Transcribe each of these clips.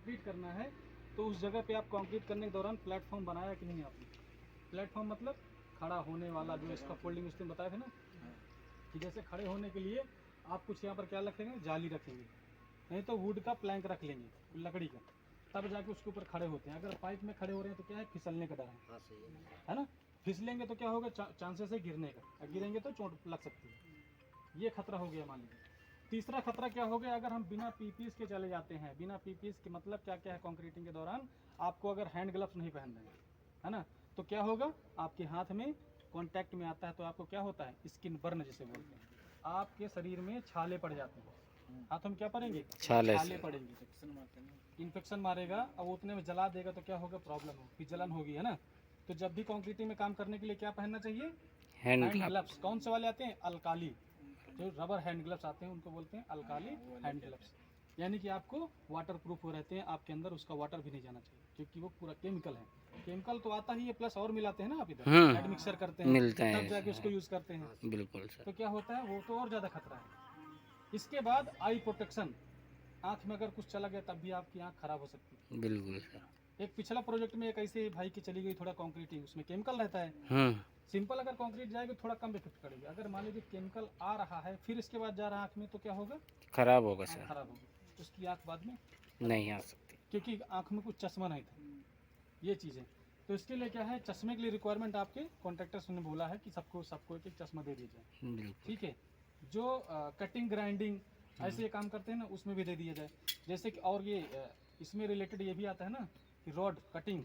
Concrete करना है तो उस जगह पे आप कंक्रीट करने के दौरान प्लेटफॉर्म बनाया कि नहीं आपने? प्लेटफॉर्म मतलब खड़ा होने वाला, जो इसका फोल्डिंग उस दिन बताए थे ना, कि जैसे खड़े होने के लिए आप कुछ यहाँ पर क्या रखेंगे, जाली रखेंगे, नहीं तो वुड का प्लैंक रख लेंगे, लकड़ी का, तब जाके उसके ऊपर खड़े होते हैं। अगर पाइप में खड़े हो रहे हैं तो क्या है, फिसलने का डर है ना। फिसलेंगे तो क्या होगा, चांसेस है गिरने का, गिरेंगे तो चोट लग सकती है, ये खतरा हो गया मान लीजिए। तीसरा खतरा क्या हो गया, अगर हम बिना पीपीस के चले जाते हैं। बिना पीपीस के मतलब क्या क्या है, कंक्रीटिंग के दौरान आपको अगर हैंड ग्लव्स नहीं पहन रहे हैं, है ना, तो क्या होगा, आपके हाथ में कांटेक्ट में आता है तो आपको क्या होता है, स्किन बर्न जिसे बोलते हैं, आपके शरीर में छाले पड़ जाते हैं। हाथों में क्या पड़ेंगे, छाले पड़ेंगे, इन्फेक्शन मारेगा, और उतने में जला देगा तो क्या होगा, प्रॉब्लम होगी, जलन होगी, है ना। तो जब भी कंक्रीटिंग में काम करने के लिए क्या पहनना चाहिए, हैंड ग्लव्स। कौन से वाले आते हैं, अल्काली, जो रबर हैंड ग्लव्स आते हैं उनको बोलते हैं अल्काली हैंड ग्लव्स। यानी कि आपको वाटर प्रूफ हो रहते हैं, आपके अंदर उसका वाटर भी नहीं जाना चाहिए, क्योंकि वो पूरा केमिकल है। केमिकल तो आता ही है, प्लस और मिलाते हैं ना आप इधर, एड मिक्सर करते हैं, मिलता है, तब जाके उसको यूज करते हैं। बिल्कुल सर। तो क्या होता है, वो तो और ज़्यादा खतरा है। इसके बाद आई प्रोटेक्शन, आँख में अगर कुछ चला गया तब भी आपकी आँख खराब हो सकती है। बिल्कुल सर। एक पिछला प्रोजेक्ट में एक ऐसे भाई की चली गई थोड़ा कंक्रीटिंग, उसमें केमिकल रहता है। सिंपल अगर कंक्रीट जाएगी थोड़ा कम इफेक्ट करेगी, अगर मान लीजिए केमिकल आ रहा है फिर इसके बाद जा रहा है आँख में, तो क्या होगा, खराब होगा सर, खराब होगी, उसकी आँख बाद में नहीं आ सकती, क्योंकि आँख में कुछ चश्मा नहीं था, ये चीज़ें। तो इसके लिए क्या है, चश्मे के लिए रिक्वायरमेंट आपके कॉन्ट्रैक्टर्स ने बोला है कि सबको एक एक चश्मा दे दीजिए, ठीक है। जो कटिंग ग्राइंडिंग ऐसे ये काम करते हैं ना, उसमें भी दे दिया जाए। जैसे कि और ये इसमें रिलेटेड ये भी आता है ना कि रोड कटिंग,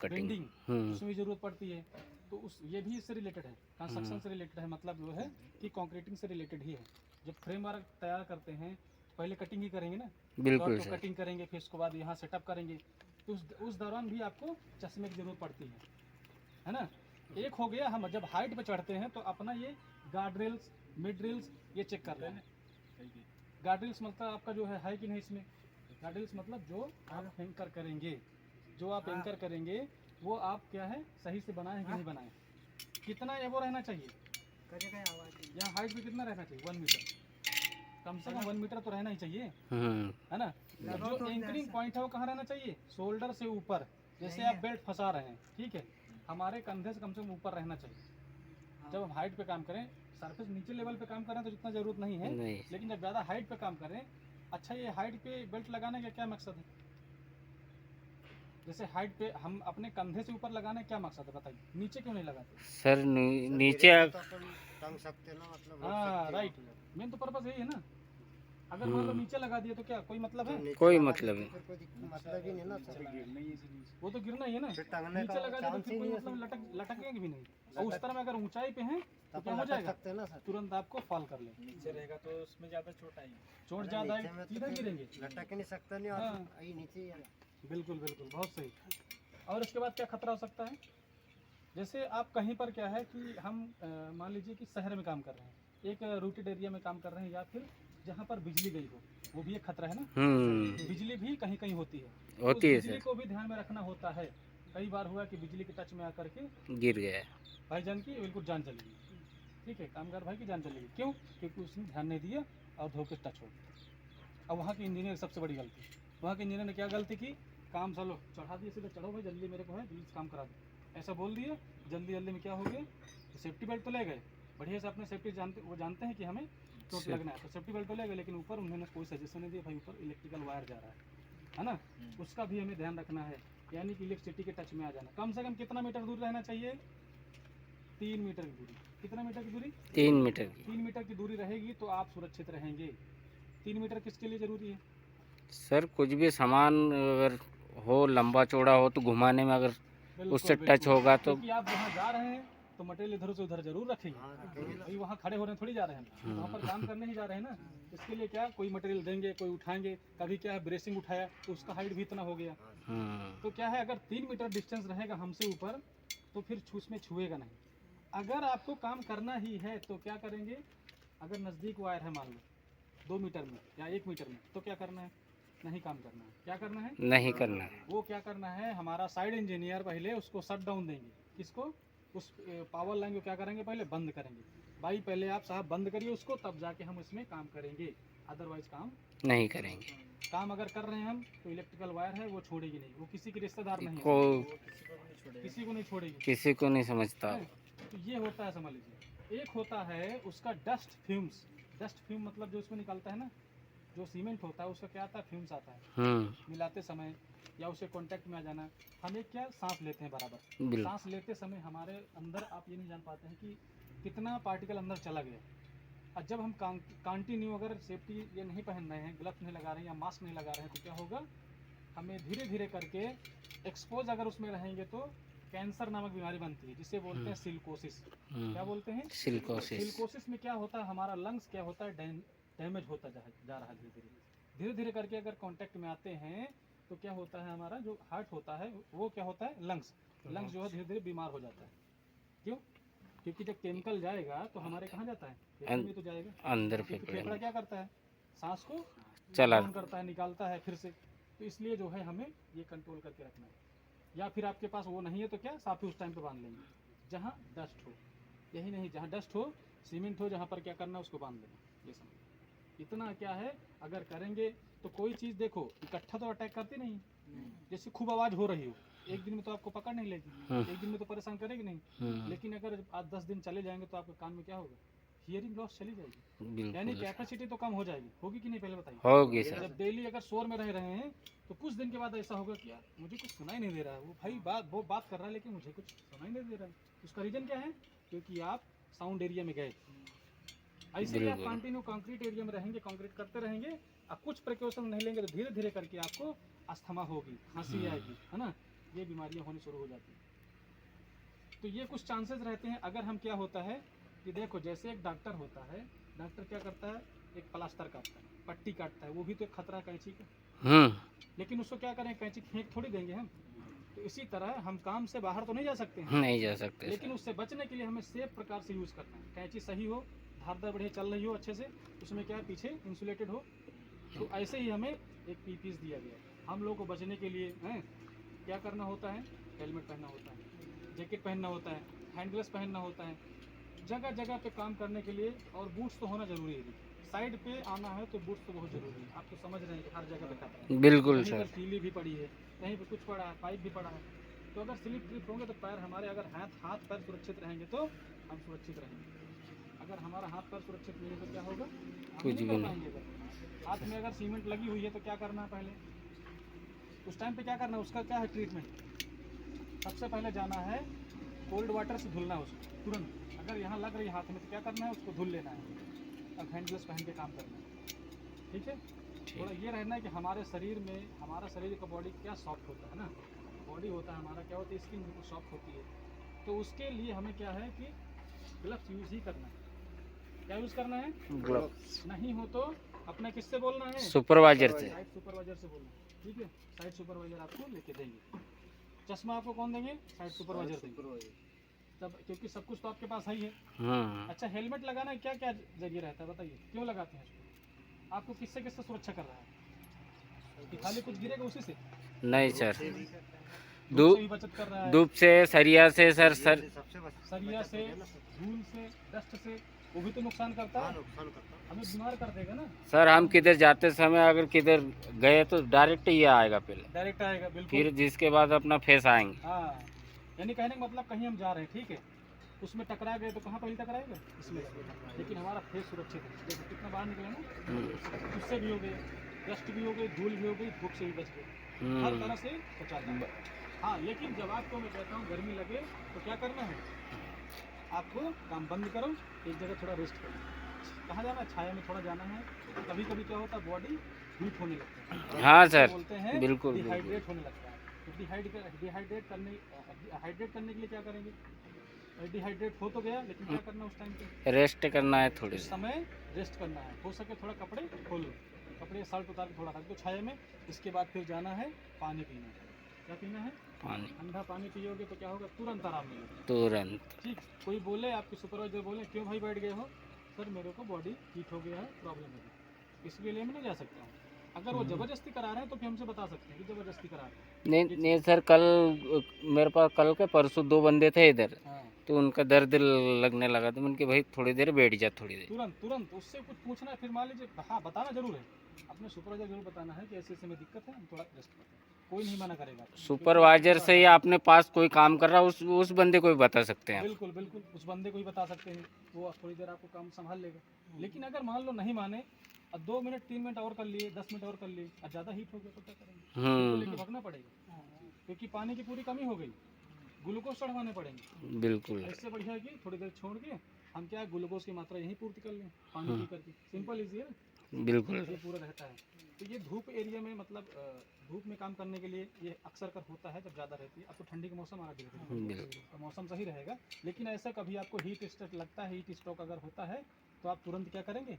बेंडिंग, उसमें भी जरूरत पड़ती है। तो उस ये भी इससे रिलेटेड है, कंस्ट्रक्शन से रिलेटेड है, मतलब जो है कि कंक्रीटिंग से रिलेटेड ही है। जब फ्रेमवर्क तैयार करते हैं पहले कटिंग ही करेंगे ना, बिल्कुल तो कटिंग करेंगे, फिर उसके बाद यहाँ सेटअप करेंगे, तो उस दौरान भी आपको चश्मे की जरूरत पड़ती है ना। एक हो गया, हम जब हाइट पे चढ़ते हैं तो अपना ये गार्ड रेल्स, मिड रेल्स ये चेक कर रहे हैं। गार्ड रेल्स मतलब आपका जो है कि नहीं इसमें, गार्ड रेल्स मतलब जो आप एंकर करेंगे, जो आप एंकर करेंगे वो आप क्या है, सही से बनाए कि नहीं बनाए, कितना ये वो रहना चाहिए, यहाँ हाइट पे कितना रहना चाहिए, 1 मीटर, कम से कम 1 मीटर तो रहना ही चाहिए, है ना। जो एंकरिंग पॉइंट है वो कहाँ रहना चाहिए, शोल्डर से ऊपर, जैसे आप बेल्ट फंसा रहे हैं, ठीक है, हमारे कंधे से कम ऊपर रहना चाहिए। जब हम हाइट पे काम करें, सरफेस नीचे लेवल पे काम करें तो जितना जरूरत नहीं है, लेकिन जब ज़्यादा हाइट पे काम करें। अच्छा, ये हाइट पे बेल्ट लगाने का क्या मकसद है, जैसे हाइट पे हम अपने कंधे से ऊपर लगाने क्या मकसद है बताइए, नीचे क्यों नहीं लगाते सर, नीचे टांग सकते ना, मतलब हाँ राइट, मेन तो पर्पस यही है ना। अगर मान लो नीचे लगा दिए तो क्या कोई मतलब है, कोई मतलब नहीं, मतलब ही नहीं ना, वो तो गिरना ही है ना। नीचे लगा दिए तो फिर कोई मतलब लटकेंगे भी नहीं, और उस तरह में अगर ऊंचाई पे हैं तो क्या हो जाएगा, तुरंत आपको फॉल कर ले, नीचे रहेगा तो उसमें ज्यादा चोट आएगी, चोट ज्यादा आएगी, सीधा गिरेंगे, लटक नहीं सकता नहीं, हाँ नीचे, बिल्कुल बिल्कुल, बहुत सही। और इसके बाद क्या खतरा हो सकता है, जैसे आप कहीं पर क्या है कि हम मान लीजिए कि शहर में काम कर रहे हैं, एक रूटेड एरिया में काम कर रहे हैं, या फिर जहाँ पर बिजली गई हो, वो भी एक खतरा है ना। बिजली भी कहीं कहीं होती है, होती है, बिजली को भी ध्यान में रखना होता है। कई बार हुआ कि बिजली के टच में आकर के गिर गया, भाईजान की बिल्कुल जान चली गई, ठीक है, कामगार भाई की जान चली गई, क्यों, क्योंकि उसने ध्यान नहीं दिया और धोखे टच हो गया। अब वहाँ के इंजीनियर सबसे बड़ी गलती, वहाँ के इंजीनियर ने क्या गलती की, काम चलो चढ़ा दिए, सीधे चढ़ो भाई जल्दी, मेरे को है जल्दी काम करा दो, ऐसा बोल दिया। जल्दी जल्दी में क्या हो गया, तो सेफ्टी बेल्ट तो ले गए, बढ़िया से अपने सेफ्टी जानते, वो जानते हैं कि हमें चोट लगना है, तो सेफ्टी बेल्ट तो ले गए, लेकिन ऊपर उन्होंने कोई सजेशन नहीं दिया, भाई ऊपर इलेक्ट्रिकल वायर जा रहा है ना, उसका भी हमें ध्यान रखना है। यानी कि इलेक्ट्रिसिटी के टच में आ जाना, कम से कम कितना मीटर दूर रहना चाहिए, 3 मीटर की दूरी, कितना मीटर की दूरी, 3 मीटर, 3 मीटर की दूरी रहेगी तो आप सुरक्षित रहेंगे। 3 मीटर किसके लिए जरूरी है सर, कुछ भी सामान अगर हो लंबा चौड़ा हो तो घुमाने में अगर उससे टच होगा तो, क्योंकि आप जहाँ जा रहे हैं तो मटेरियल इधर से उधर जरूर रखेंगे, भाई वहाँ खड़े हो रहे हैं थोड़ी जा रहे हैं, वहाँ पर काम करने ही जा रहे हैं ना। इसके लिए क्या कोई मटेरियल देंगे, कोई उठाएंगे, कभी क्या है ब्रेसिंग उठाया तो उसका हाइट भी इतना हो गया, तो क्या है अगर 3 मीटर डिस्टेंस रहेगा हमसे ऊपर तो फिर उसमें छुएगा नहीं। अगर आपको काम करना ही है तो क्या करेंगे, अगर नज़दीक वायर है मान लो 2 मीटर में या 1 मीटर में, तो क्या करना है, नहीं काम करना है, क्या करना है, नहीं करना है, वो क्या करना है, हमारा साइड इंजीनियर पहले उसको शट डाउन देंगे, किसको, उस पावर लाइन को क्या करेंगे, पहले बंद करेंगे, भाई पहले आप साहब बंद करिए उसको, तब जाके हम इसमें काम करेंगे, अदरवाइज काम नहीं करेंगे। काम अगर कर रहे हैं हम तो इलेक्ट्रिकल वायर है वो छोड़ेगी नहीं, वो किसी के रिश्तेदार नहीं है, को किसी को नहीं छोड़ेगी। किसी को नहीं समझता। है? तो ये होता है, समझ लीजिए। एक होता है उसका डस्ट फ्यूम्स। डस्ट फ्यूम मतलब जो उसमें निकलता है ना, जो सीमेंट होता है उसका क्या आता है, फ्यूम्स आता है मिलाते समय या उसे कांटेक्ट में आ जाना। हम एक क्या सांस लेते हैं बराबर, बिल्कुल। सांस लेते समय हमारे अंदर आप ये नहीं जान पाते हैं कि कितना पार्टिकल अंदर चला गया। और जब हम कंटिन्यू अगर सेफ्टी ये नहीं पहन रहे हैं, ग्लव्स नहीं लगा रहे हैं या मास्क नहीं लगा रहे हैं, तो क्या होगा, हमें धीरे धीरे करके एक्सपोज अगर उसमें रहेंगे तो कैंसर नामक बीमारी बनती है, जिसे बोलते हैं सिलिकोसिस। क्या बोलते हैं, सिलिकोसिस। सिलिकोसिस में क्या होता है, हमारा लंग्स क्या होता है, डैमेज होता जा रहा है धीरे धीरे करके। अगर कांटेक्ट में आते हैं तो क्या होता है, हमारा जो हार्ट होता है वो क्या होता है, लंग्स जो है धीरे धीरे बीमार हो जाता है। क्यों? क्योंकि जब केमिकल जाएगा तो हमारे कहाँ जाता है, फेफड़े में तो जाएगा। अंदर फेफड़ा क्या करता है, सांस को चला करता है, निकालता है फिर से। तो इसलिए जो है हमें ये कंट्रोल करके रखना है। या फिर आपके पास वो नहीं है तो क्या, साफी उस टाइम पे बांध लेंगे जहाँ डस्ट हो। यही नहीं, जहाँ डस्ट हो, सीमेंट हो, जहाँ पर क्या करना है उसको बांध लेना। ये समझ, इतना क्या है, अगर करेंगे तो कोई चीज़ देखो इकट्ठा तो अटैक करती नहीं। जैसे खूब आवाज़ हो रही हो, एक दिन में तो आपको पकड़ नहीं लेगी, एक दिन में तो परेशान करेगी नहीं। लेकिन अगर आज 10 दिन चले जाएंगे तो आपके कान में क्या होगा, हियरिंग लॉस चली जाएगी, यानी कैपेसिटी तो कम हो जाएगी। होगी कि नहीं, पहले बताइए। होगी सर। जब डेली अगर शोर में रह रहे हैं तो कुछ दिन के बाद ऐसा होगा कि यार मुझे कुछ सुनाई नहीं दे रहा है, वो भाई वो बात कर रहा है लेकिन मुझे कुछ सुनाई नहीं दे रहा है। उसका रीजन क्या है, क्योंकि आप साउंड एरिया में गए। ऐसे ही आप कंटिन्यू कंक्रीट एरिया में रहेंगे, कंक्रीट करते रहेंगे, आप कुछ प्रिकॉशन नहीं लेंगे तो धीरे धीरे करके आपको अस्थमा होगी, खांसी आएगी, है ना, ये बीमारियां होनी शुरू हो जाती हैं। तो ये कुछ चांसेस रहते हैं। अगर हम क्या होता है कि देखो, जैसे एक डॉक्टर होता है, डॉक्टर क्या करता है, एक प्लास्टर काटता है, पट्टी काटता है, वो भी तो एक खतरा कैंची का। लेकिन उसको क्या करें, कैंची फेंक थोड़ी देंगे हम। तो इसी तरह हम काम से बाहर तो नहीं जा सकते हैं, नहीं जा सकते, लेकिन उससे बचने के लिए हमें सेफ प्रकार से यूज़ करना है। कैंची सही हो, धारदार बढ़िया चल रही हो अच्छे से, उसमें क्या है, पीछे इंसुलेटेड हो। तो ऐसे ही हमें एक पीस दिया गया है। हम लोग को बचने के लिए हैं क्या करना होता है, हेलमेट पहनना होता है, जैकेट पहनना होता है, हैंड ग्लव्स पहनना होता है, जगह जगह पे काम करने के लिए। और बूट्स तो होना जरूरी है। साइड पे आना है तो बूट्स तो बहुत जरूरी है। आप तो समझ रहे हैं कि हर जगह पे खतरा है। बिल्कुल कहीं सर। पर कीली भी पड़ी है, कहीं पे कुछ पड़ा है, पाइप भी पड़ा है। तो अगर स्लिप ट्रिप होंगे तो पैर हमारे, अगर हाथ पैर सुरक्षित रहेंगे तो हम सुरक्षित रहेंगे। अगर हमारा हाथ पैर सुरक्षित नहीं है तो क्या होगा, हम कुछ नहीं भी कर नहीं। पाएंगे। हाथ में अगर सीमेंट लगी हुई है तो क्या करना है, पहले उस टाइम पे क्या करना है, उसका क्या है ट्रीटमेंट। सबसे पहले जाना है कोल्ड वाटर से धुलना है उसको तुरंत। अगर यहाँ लग रही हाथ में तो क्या करना है, उसको धुल लेना है। अब हैंड ग्लव्स पहन के काम करना है, ठीक है। थोड़ा ये रहना है कि हमारे शरीर में, हमारा शरीर का बॉडी क्या सॉफ्ट होता है ना, बॉडी होता है हमारा, क्या होता है, स्किन बिल्कुल सॉफ्ट होती है। तो उसके लिए हमें क्या है कि ग्लव्स यूज़ ही करना है। क्या यूज़ करना है, ग्लव्स। नहीं हो तो अपना किससे बोलना है, सुपरवाइजर से। साइड सुपरवाइजर से बोलना है, ठीक है। साइड सुपरवाइजर आपको लेके देंगे। चश्मा आपको कौन देंगे, साइड सुपरवाइजर देंगे, तब, क्योंकि सब कुछ तो आपके पास ही है। अच्छा, हेलमेट लगाना क्या क्या जरिए रहता है बताइए, क्यों लगाते हैं इसको, आपको किससे किससे सुरक्षा कर रहा है, कि खाली कुछ गिरेगा उसी से, नहीं सर, धूप से भी बचत कर रहा है, धूप से, सरिया से सर, सरिया से, धूल से, डस्ट से, वो भी तो नुकसान करता है, हमें बीमार कर देगा ना सर। हम किधर जाते समय अगर किधर गए तो डायरेक्ट ये आएगा, पहले डायरेक्ट आएगा, बिल्कुल। फिर जिसके बाद अपना फेस आएंगे। हाँ, यानी कहने का मतलब कहीं हम जा रहे हैं, ठीक है, उसमें टकरा गए तो कहाँ पहले टकराएगा, इसमें। लेकिन हमारा फेस सुरक्षित है, देखो कितना बाहर निकला ना, उससे भी हो गए, डस्ट भी हो गई, धूल भी हो गई, धूप से भी बच गए, हर तरह से बचाता है। हाँ, लेकिन जब आपको मैं कहता हूँ गर्मी लगे तो क्या करना है, आपको काम बंद करो, एक जगह थोड़ा रेस्ट करो। कहाँ जाना है, छाया में थोड़ा जाना है। कभी कभी क्या होता है, बॉडी हीट होने लगता है, हाँ सर, बोलते हैं बिल्कुल डिहाइड्रेट होने लगता है। तो डिहाइड्रेट करने के लिए क्या करेंगे, डिहाइड्रेट हो तो गया, लेकिन क्या करना उस टाइम पे, रेस्ट करना है, थोड़ी उस समय रेस्ट करना है। हो सके थोड़ा कपड़े खोल लो, कपड़े शर्ट उतार के थोड़ा रख दो छाया में। इसके बाद फिर जाना है पानी पीना। क्या पीना है, पानी। ठंडा पानी पियोगे तो क्या होगा, तुरंत आराम मिलेगा, तुरंत। ठीक। कोई बोले, आपके सुपरवाइजर बोले क्यों भाई बैठ गए हो, सर मेरे को बॉडी हीट हो गया है, प्रॉब्लम है, इसके लिए मैं नहीं जा सकता हूँ। अगर वो जबरदस्ती करा रहे हैं तो फिर हमसे बता सकते हैं कि जबरदस्ती करा रहे हैं। नहीं नहीं सर, कल मेरे पास कल के परसों 2 बंदे थे इधर, हाँ, तो उनका दर्द लगने लगा, तो मैंने कहा भाई थोड़ी देर बैठ जा, थोड़ी देर। तुरंत तुरंत उससे कुछ पूछना है, फिर मान लीजिए हाँ बताना जरूर है, अपने सुपरवाइजर जरूर बताना है कि ऐसे ऐसे में दिक्कत है, हम थोड़ा रेस्ट करते हैं, कोई नहीं मना करेगा आपको। सुपरवाइजर से या अपने पास कोई काम कर रहा है उस बंदे को भी बता सकते हैं आप। बिल्कुल बिल्कुल, उस बंदे को ही बता सकते हैं, वो थोड़ी देर आपको काम संभाल लेगा। लेकिन अगर मान लो नहीं माने, अब 2 मिनट 3 मिनट और कर लिए, 10 मिनट और कर लिए, और ज़्यादा हीट हो गया तो क्या करेंगे? फिर तो लेके भागना पड़ेगा, क्योंकि पानी की पूरी कमी हो गई, ग्लूकोज चढ़वाने पड़ेंगे। बिल्कुल इससे बढ़िया है कि थोड़ी देर छोड़ के हम क्या है ग्लूकोज की मात्रा यहीं पूर्ति कर लें पानी पी करके, सिंपल इजी है ना, बिल्कुल ये पूरा रहता है। तो ये धूप एरिया में मतलब धूप में काम करने के लिए ये अक्सर कर होता है जब ज़्यादा रहती है। अब तो ठंडी का मौसम आ रहा है धीरे धीरे, तो मौसम सही रहेगा। लेकिन ऐसा कभी आपको हीट स्ट्रोक लगता है, हीट स्ट्रोक अगर होता है तो आप तुरंत क्या करेंगे,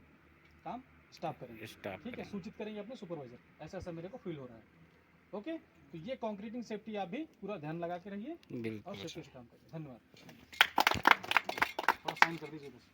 काम स्टॉप करेंगे, स्टार्ट ठीक है, सूचित करेंगे अपने सुपरवाइजर, ऐसा ऐसा मेरे को फील हो रहा है। ओके, तो ये कंक्रीटिंग सेफ्टी आप भी पूरा ध्यान लगा के रहिए और बिल्कुल सेफ्टी से काम करिए। धन्यवाद। थोड़ा साइन कर दीजिए बस।